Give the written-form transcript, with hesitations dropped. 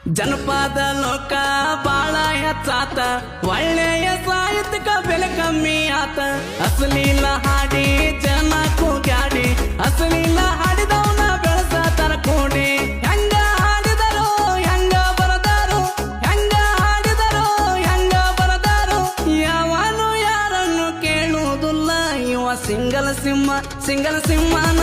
ಜನಪದ ಲೋಕ ಬಾಳ ಹೆಚ್ಚಾತ, ಒಳ್ಳೆಯ ಸಾಹಿತ್ಯಕ ಬೆಲೆ ಕಮ್ಮಿ ಆತ. ಅಸಲಿಲ್ಲ ಹಾಡಿ ಜನ ಕೂಗ್ಯಾಡಿ, ಅಸಲಿಲ್ಲ ಹಾಡಿದವನ ಬೆಳೆಸತಾರ ಕೂಡಿ. ಹೆಂಗ ಹಾಡಿದರು ಹೆಂಗ ಬರದಾರು, ಹೆಂಗ ಹಾಡಿದರು ಹೆಂಗ ಬರದಾರು, ಯಾವನು ಯಾರನ್ನು ಕೇಳುವುದಿಲ್ಲ. ಇವ ಸಿಂಗಲ್ ಸಿಂಹನ